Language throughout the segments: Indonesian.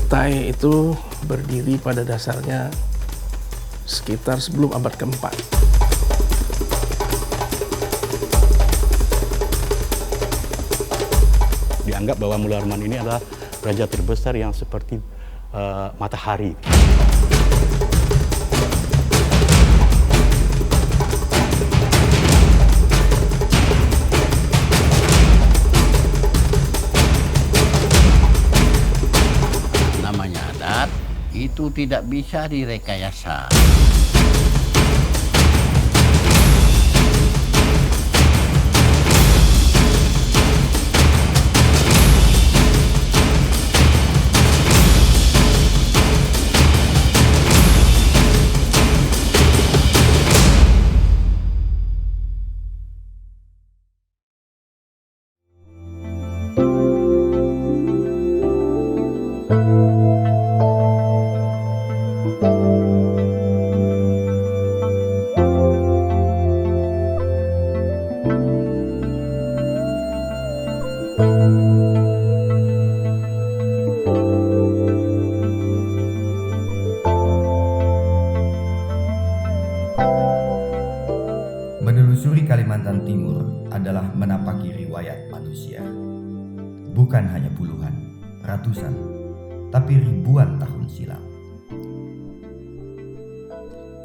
Kutai itu berdiri pada dasarnya sekitar sebelum abad keempat. Dianggap bahwa Mula Warman ini adalah raja terbesar yang seperti matahari. Namanya adat, itu tidak bisa direkayasa. Menelusuri Kalimantan Timur adalah menapaki riwayat manusia. Bukan hanya puluhan, ratusan, tapi ribuan tahun silam.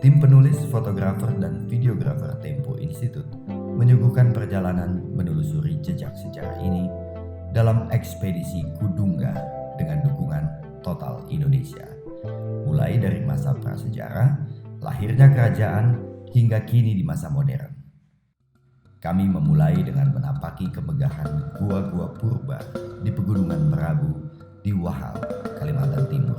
Tim penulis, fotografer, dan videografer Tempo Institute menyuguhkan perjalanan menelusuri jejak sejarah ini dalam ekspedisi Kudungga dengan dukungan Total Indonesia. Mulai dari masa prasejarah, lahirnya kerajaan, hingga kini di masa modern. Kami memulai dengan menapaki kemegahan gua-gua purba di Pegunungan Merabu di Wahal, Kalimantan Timur.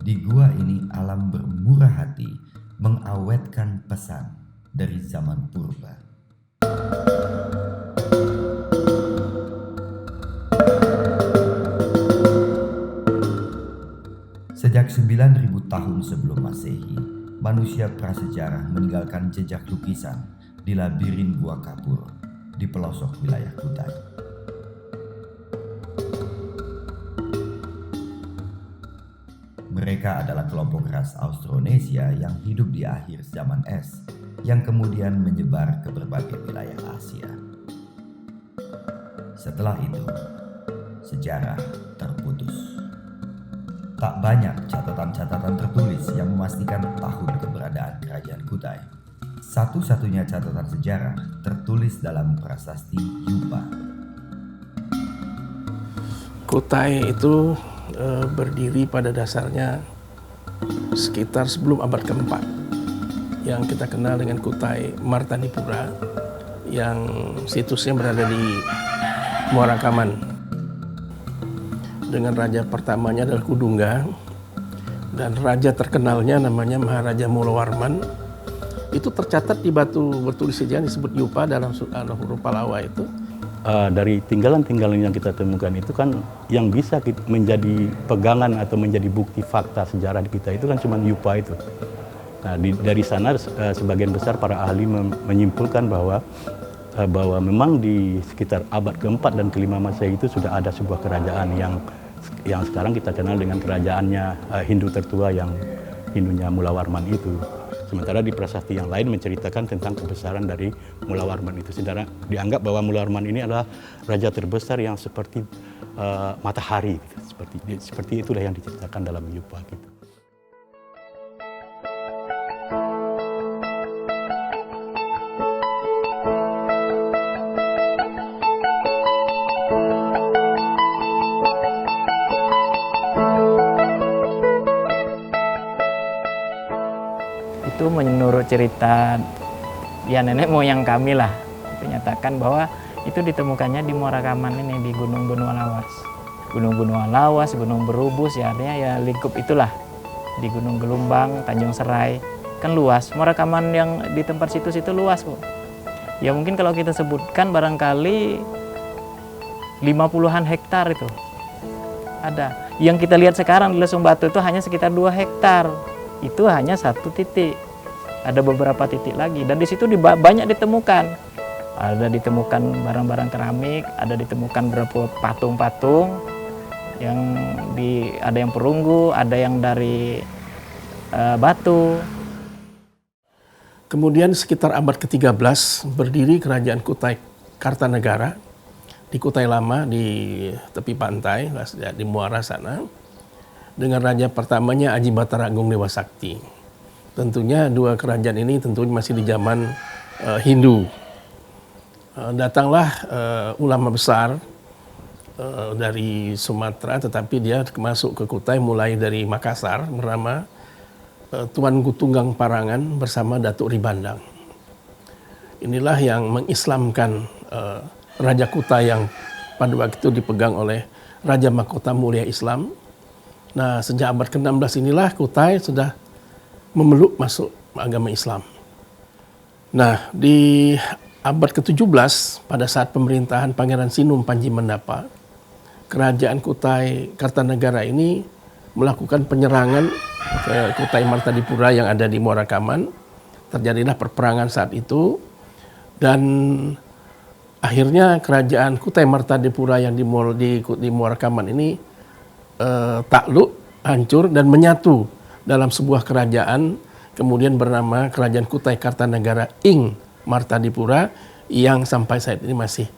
Di gua ini alam bermurah hati mengawetkan pesan dari zaman purba. Sejak 9.000 tahun sebelum Masehi, manusia prasejarah meninggalkan jejak lukisan di labirin Gua Kapur di pelosok wilayah Kutai. Mereka adalah kelompok ras Austronesia yang hidup di akhir zaman es, yang kemudian menyebar ke berbagai wilayah Asia. Setelah itu, sejarah terputus. Tak banyak catatan-catatan tertulis yang memastikan tahun keberadaan kerajaan Kutai. Satu-satunya catatan sejarah tertulis dalam prasasti Yupa. Kutai itu berdiri pada dasarnya sekitar sebelum abad keempat, yang kita kenal dengan Kutai Martanipura, yang situsnya berada di Muara Kaman. Dengan raja pertamanya adalah Kudungga, dan raja terkenalnya namanya Maharaja Mula Warman. Itu tercatat di batu bertulis sejarah disebut Yupa dalam huruf Palawa itu. Dari tinggalan-tinggalan yang kita temukan itu kan yang bisa menjadi pegangan atau menjadi bukti fakta sejarah di kita itu kan cuma Yupa itu. Nah, dari sana sebagian besar para ahli menyimpulkan bahwa memang di sekitar abad ke-4 dan ke-5 Masehi itu sudah ada sebuah kerajaan yang sekarang kita kenal dengan kerajaannya Hindu tertua yang Hindunya Mula Warman itu. Sementara di prasasti yang lain menceritakan tentang kebesaran dari Mula Warman itu. Saudara, dianggap bahwa Mula Warman ini adalah raja terbesar yang seperti matahari, gitu. Seperti itulah yang diceritakan dalam Yupa gitu. Itu menurut cerita ya nenek moyang kami lah, menyatakan bahwa itu ditemukannya di Muara Kaman ini, di Gunung Benua Lawas. Gunung Benua Lawas, Gunung Berubus, ya artinya ya lingkup itulah. Di Gunung Gelombang, Tanjung Serai, kan luas. Muara Kaman yang di tempat situs itu luas, Bu. Ya mungkin kalau kita sebutkan barangkali 50-an hektar itu. ada. Yang kita lihat sekarang di Lesung Batu itu hanya sekitar 2 hektar. Itu hanya 1 titik. Ada beberapa titik lagi dan di situ banyak ditemukan. Ada ditemukan barang-barang keramik, ada ditemukan beberapa patung-patung yang ada yang perunggu, ada yang dari batu. Kemudian sekitar abad ke-13 berdiri Kerajaan Kutai Kartanegara di Kutai Lama di tepi pantai di muara sana dengan raja pertamanya Aji Batara Agung Dewa Sakti. Tentunya dua kerajaan ini tentunya masih di zaman Hindu. Datanglah ulama besar dari Sumatera, tetapi dia masuk ke Kutai mulai dari Makassar bernama Tuan Gutunggang Parangan bersama Datuk Ribandang. Inilah yang mengislamkan Raja Kutai yang pada waktu itu dipegang oleh Raja Mahkota Mulia Islam. Nah, sejak abad ke-16 inilah Kutai sudah memeluk masuk agama Islam. Nah, di abad ke-17 pada saat pemerintahan Pangeran Sinum Panji Mandapa, Kerajaan Kutai Kartanegara ini melakukan penyerangan ke Kutai Martadipura yang ada di Muara Kaman. Terjadilah perperangan saat itu dan akhirnya kerajaan Kutai Martadipura yang di Muara Kaman ini takluk, hancur dan menyatu dalam sebuah kerajaan kemudian bernama Kerajaan Kutai Kartanegara Ing Martadipura yang sampai saat ini masih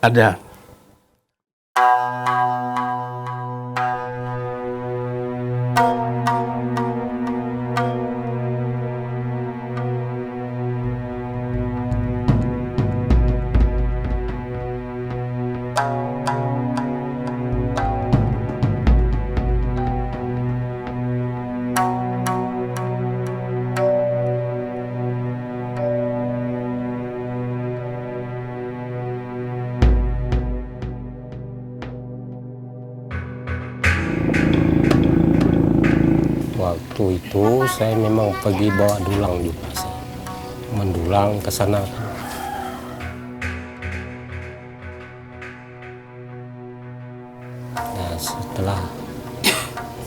ada. Waktu itu saya memang pergi bawa dulang juga sih, mendulang ke sana. Nah, setelah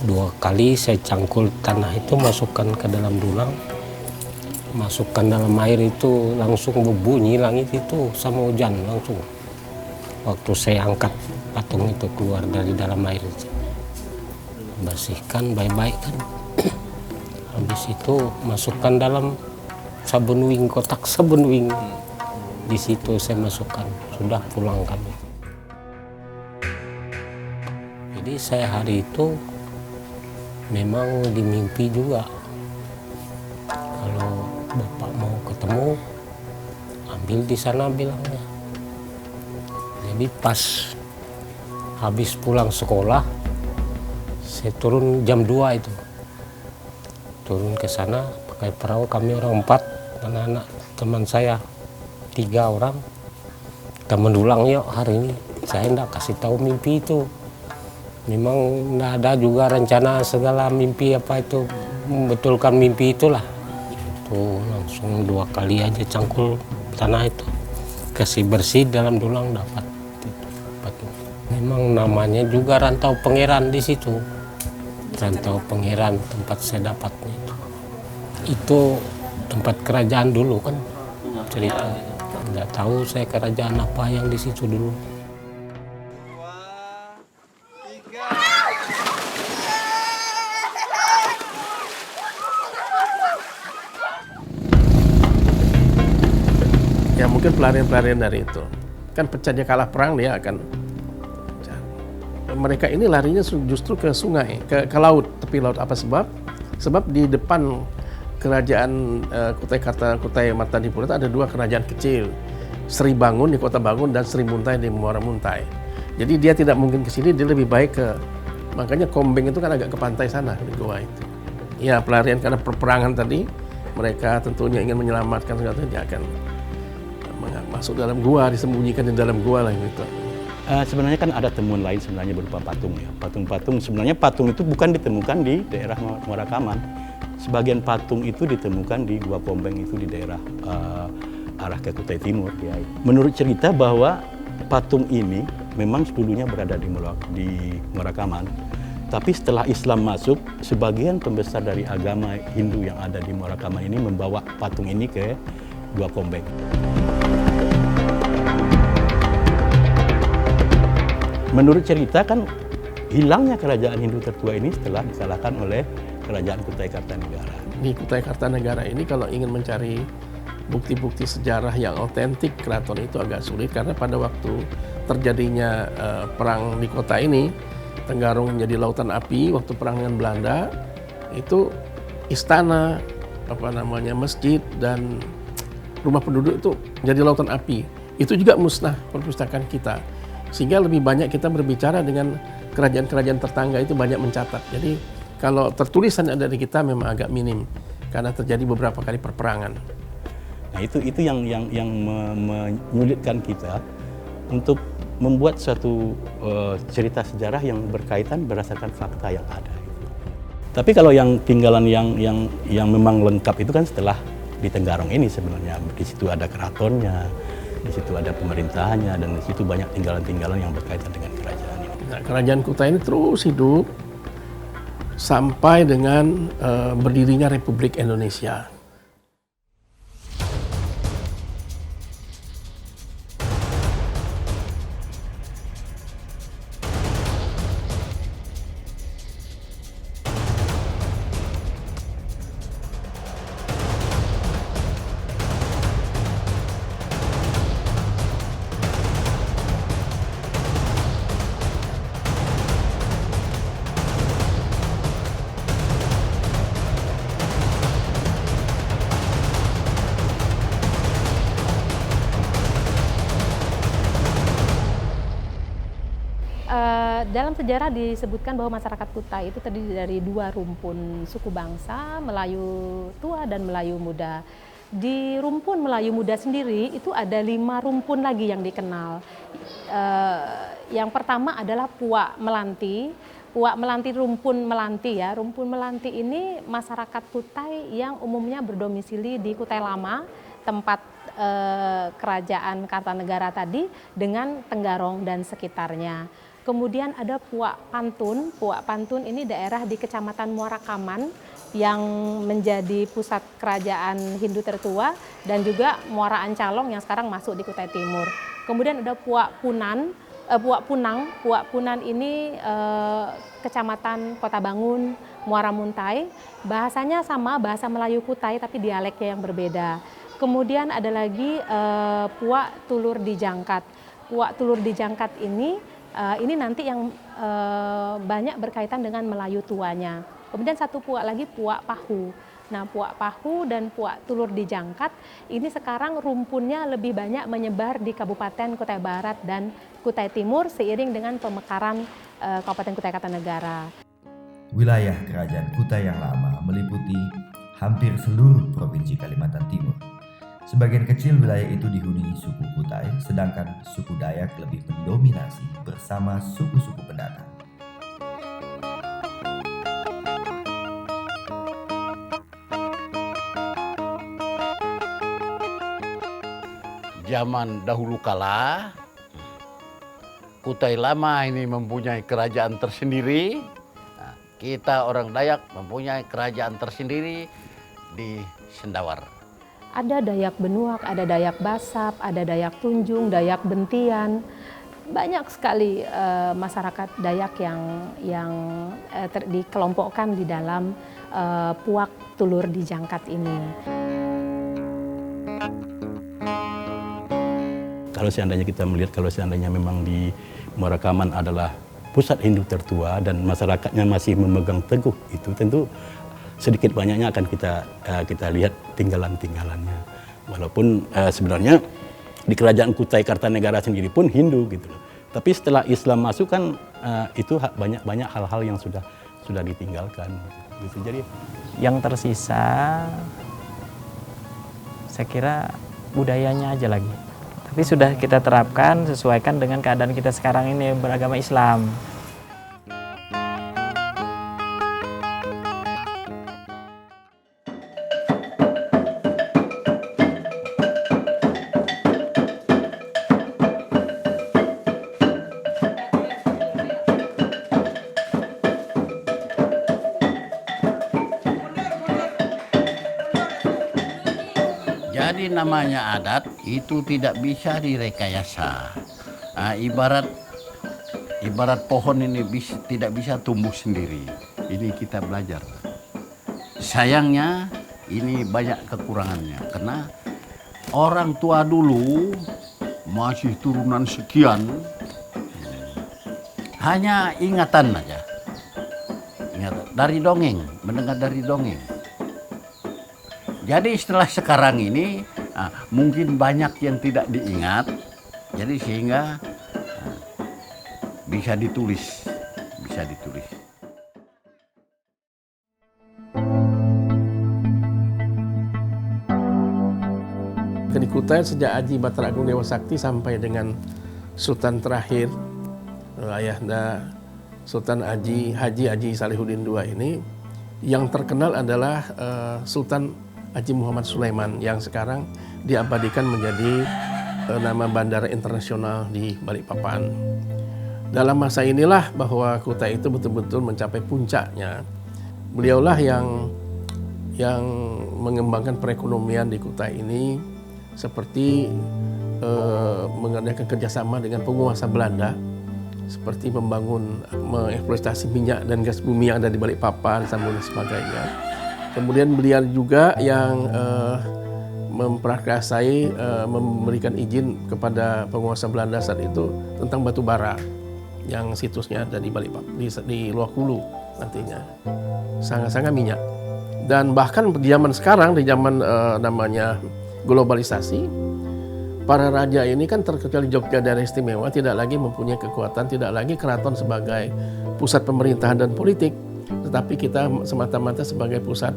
2 kali saya cangkul tanah itu masukkan ke dalam dulang, masukkan dalam air itu langsung berbunyi langit itu sama hujan langsung. Waktu saya angkat patung itu keluar dari dalam air itu, bersihkan baik-baik kan. Habis itu masukkan dalam sabun wing, kotak sabun wing. Di situ saya masukkan, sudah pulang kami. Jadi saya hari itu memang dimimpi juga. Kalau Bapak mau ketemu, ambil di sana bilangnya. Jadi pas habis pulang sekolah, saya turun jam 2 itu. Turun ke sana pakai perahu, kami orang 4, anak-anak teman saya 3 orang. Kita mendulang yuk hari ini. Saya enggak kasih tahu mimpi itu. Memang enggak ada juga rencana segala mimpi apa itu, membetulkan mimpi itulah. Itu langsung 2 kali aja cangkul tanah itu. Kasih bersih dalam dulang dapat. Memang namanya juga Rantau Pangeran di situ. Rantau Pangeran tempat saya dapatnya itu tempat kerajaan dulu kan cerita. Nggak tahu saya kerajaan apa yang di situ dulu. Ya mungkin pelarian-pelarian dari itu. Kan pecah dia kalah perang, dia akan mereka ini larinya justru ke sungai, ke laut, tepi laut. Apa sebab? Sebab di depan kerajaan Kutai Martadipura ada 2 kerajaan kecil, Sri Bangun di Kota Bangun dan Sri Muntai di Muara Muntai. Jadi dia tidak mungkin ke sini, dia lebih baik ke, makanya Kombeng itu kan agak ke pantai sana di goa itu. Ya pelarian karena perperangan tadi, mereka tentunya ingin menyelamatkan segala sesuatu, dia akan masuk dalam gua, disembunyikan di dalam gua lah gitu. Sebenarnya kan ada temuan lain sebenarnya berupa patung ya. Patung-patung, sebenarnya patung itu bukan ditemukan di daerah Muara Kaman. Sebagian patung itu ditemukan di Gua Kombeng itu di daerah arah ke Kutai Timur. Ya. Menurut cerita bahwa patung ini memang dulunya berada di Muarakaman. Tapi setelah Islam masuk, sebagian pembesar dari agama Hindu yang ada di Muarakaman ini membawa patung ini ke Gua Kombeng. Menurut cerita kan hilangnya kerajaan Hindu tertua ini setelah dikalahkan oleh kerajaan Kutai Kartanegara. Di Kutai Kartanegara ini kalau ingin mencari bukti-bukti sejarah yang otentik keraton itu agak sulit karena pada waktu terjadinya perang di kota ini, Tenggarong menjadi lautan api waktu perang dengan Belanda, itu istana, masjid dan rumah penduduk itu jadi lautan api. Itu juga musnah perpustakaan kita. Sehingga lebih banyak kita berbicara dengan kerajaan-kerajaan tetangga itu banyak mencatat. Jadi kalau tertulisan yang ada di kita memang agak minim karena terjadi beberapa kali perperangan. Nah itu yang menyulitkan kita untuk membuat suatu cerita sejarah yang berkaitan berdasarkan fakta yang ada. Tapi kalau yang tinggalan yang memang lengkap itu kan setelah di Tenggarong ini sebenarnya. Di situ ada keratonnya, di situ ada pemerintahannya, dan di situ banyak tinggalan-tinggalan yang berkaitan dengan kerajaan ini. Nah, kerajaan Kutai ini terus hidup sampai dengan berdirinya Republik Indonesia. Dalam sejarah disebutkan bahwa masyarakat Kutai itu terdiri dari dua rumpun suku bangsa, Melayu Tua dan Melayu Muda. Di rumpun Melayu Muda sendiri itu ada 5 rumpun lagi yang dikenal. Yang pertama adalah Puak Melanti. Puak Melanti, rumpun Melanti ya. Rumpun Melanti ini masyarakat Kutai yang umumnya berdomisili di Kutai Lama, tempat kerajaan Kartanegara tadi, dengan Tenggarong dan sekitarnya. Kemudian ada Puak Pantun. Puak Pantun ini daerah di Kecamatan Muarakaman yang menjadi pusat kerajaan Hindu tertua, dan juga Muara Ancalong yang sekarang masuk di Kutai Timur. Kemudian ada Puak Punan, Puak Punang. Puak Punan ini Kecamatan Kota Bangun, Muara Muntai. Bahasanya sama, bahasa Melayu Kutai, tapi dialeknya yang berbeda. Kemudian ada lagi Puak Tulur Dijangkat. Puak Tulur Dijangkat ini nanti yang banyak berkaitan dengan Melayu tuanya. Kemudian satu puak lagi, Puak Pahu. Nah, Puak Pahu dan Puak Tulur Dijangkat ini sekarang rumpunnya lebih banyak menyebar di Kabupaten Kutai Barat dan Kutai Timur seiring dengan pemekaran Kabupaten Kutai Kartanegara. Wilayah Kerajaan Kutai yang lama meliputi hampir seluruh provinsi Kalimantan Timur. Sebagian kecil wilayah itu dihuni suku Kutai, sedangkan suku Dayak lebih mendominasi bersama suku-suku pendatang. Zaman dahulu kala, Kutai Lama ini mempunyai kerajaan tersendiri. Nah, kita orang Dayak mempunyai kerajaan tersendiri di Sendawar. Ada Dayak Benuak, ada Dayak Basap, ada Dayak Tunjung, Dayak Bentian. Banyak sekali masyarakat Dayak yang dikelompokkan di dalam Puak Tulur Dijangkat ini. Kalau seandainya memang di Muarakaman adalah pusat Hindu tertua dan masyarakatnya masih memegang teguh itu, tentu sedikit banyaknya akan kita lihat tinggalan-tinggalannya. Walaupun sebenarnya di kerajaan Kutai Kartanegara sendiri pun Hindu gitu loh. Tapi setelah Islam masuk kan itu banyak hal-hal yang sudah ditinggalkan gitu. Jadi Yang tersisa saya kira budayanya aja lagi. Tapi sudah kita terapkan, sesuaikan dengan keadaan kita sekarang ini beragama Islam. Jadi namanya adat itu tidak bisa direkayasa. Ibarat pohon ini tidak bisa tumbuh sendiri. Ini kita belajar. Sayangnya ini banyak kekurangannya karena orang tua dulu masih turunan sekian, hanya ingatan aja. Ingatan dari dongeng, mendengar dari dongeng. Jadi setelah sekarang ini mungkin banyak yang tidak diingat, jadi sehingga bisa ditulis. Di Kutai sejak Aji Batara Agung Dewa Sakti sampai dengan Sultan terakhir, ayahanda Sultan Haji Salihuddin II ini, yang terkenal adalah Sultan Haji Muhammad Sulaiman yang sekarang diabadikan menjadi nama bandara internasional di Balikpapan. Dalam masa inilah bahwa Kutai itu betul-betul mencapai puncaknya. Beliaulah yang mengembangkan perekonomian di Kutai ini, seperti mengadakan kerjasama dengan penguasa Belanda, seperti mengeksploitasi minyak dan gas bumi yang ada di Balikpapan dan sebagainya. Kemudian beliau juga yang memprakarsai, memberikan izin kepada penguasa Belanda saat itu tentang batu bara yang situsnya ada di Balikpapan, di Luak Hulu nantinya, sangat-sangat minyak. Dan bahkan di zaman sekarang, di zaman namanya globalisasi, para raja ini kan terkecuali Jogja Daerah Istimewa tidak lagi mempunyai kekuatan, tidak lagi keraton sebagai pusat pemerintahan dan politik, tetapi kita semata-mata sebagai pusat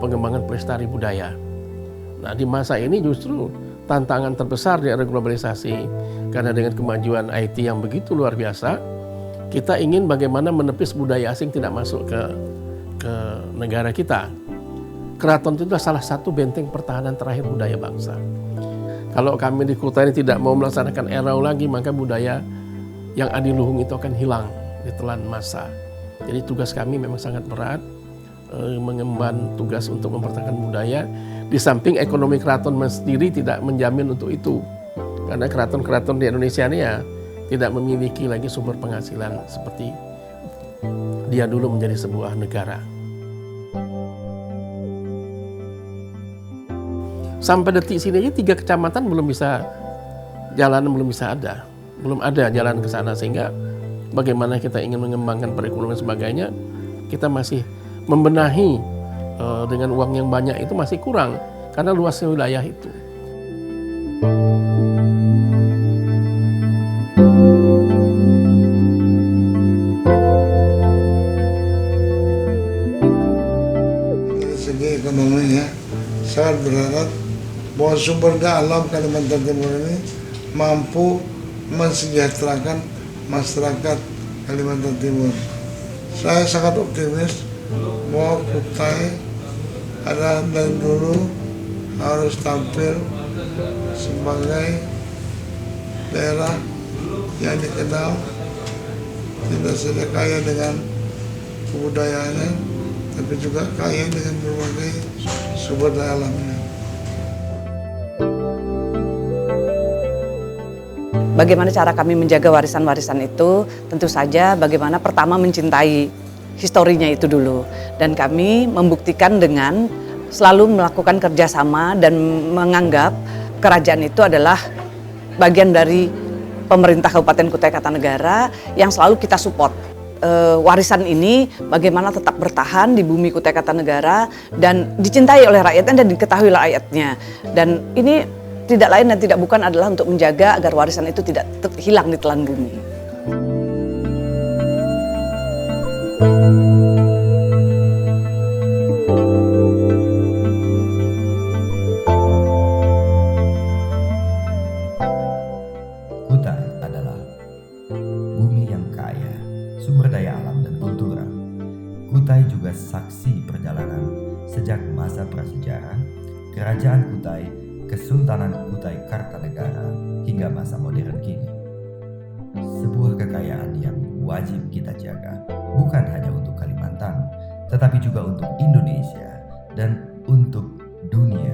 pengembangan pelestari budaya. Nah, di masa ini justru tantangan terbesar di era globalisasi, karena dengan kemajuan IT yang begitu luar biasa, kita ingin bagaimana menepis budaya asing tidak masuk ke negara kita. Keraton itu adalah salah satu benteng pertahanan terakhir budaya bangsa. Kalau kami di Kutai ini tidak mau melaksanakan erau lagi, maka budaya yang adiluhung itu akan hilang ditelan masa. Jadi tugas kami memang sangat berat, mengemban tugas untuk mempertahankan budaya. Di samping ekonomi keraton sendiri tidak menjamin untuk itu. Karena keraton-keraton di Indonesia ini ya tidak memiliki lagi sumber penghasilan seperti dia dulu menjadi sebuah negara. Sampai detik sini aja 3 kecamatan belum bisa ada jalan ke sana, sehingga bagaimana kita ingin mengembangkan perekonomian sebagainya, kita masih membenahi dengan uang yang banyak itu masih kurang karena luasnya wilayah itu. Dari segi ekonomi ya, sangat berharap bahwa sumber daya alam Kalimantan Timur ini mampu mensejahterakan masyarakat Kalimantan Timur. Saya sangat optimis bahwa Kutai ada dari dulu harus tampil sebagai daerah yang dikenal tidak saja kaya dengan kebudayaannya, tapi juga kaya dengan berbagai sumber daya alamnya. Bagaimana cara kami menjaga warisan-warisan itu? Tentu saja bagaimana pertama mencintai historinya itu dulu. Dan kami membuktikan dengan selalu melakukan kerjasama dan menganggap kerajaan itu adalah bagian dari pemerintah Kabupaten Kutai Kartanegara yang selalu kita support. Warisan ini bagaimana tetap bertahan di bumi Kutai Kartanegara dan dicintai oleh rakyatnya dan diketahui oleh rakyatnya. Dan ini tidak lain dan tidak bukan adalah untuk menjaga agar warisan itu tidak hilang di telan bumi. Kutai adalah bumi yang kaya, sumber daya alam dan kultural. Kutai juga saksi perjalanan sejak masa prasejarah, Kerajaan Kutai, Kesultanan Kutai Kartanegara hingga masa modern kini. Sebuah kekayaan yang wajib kita jaga, bukan hanya untuk Kalimantan, tetapi juga untuk Indonesia dan untuk dunia.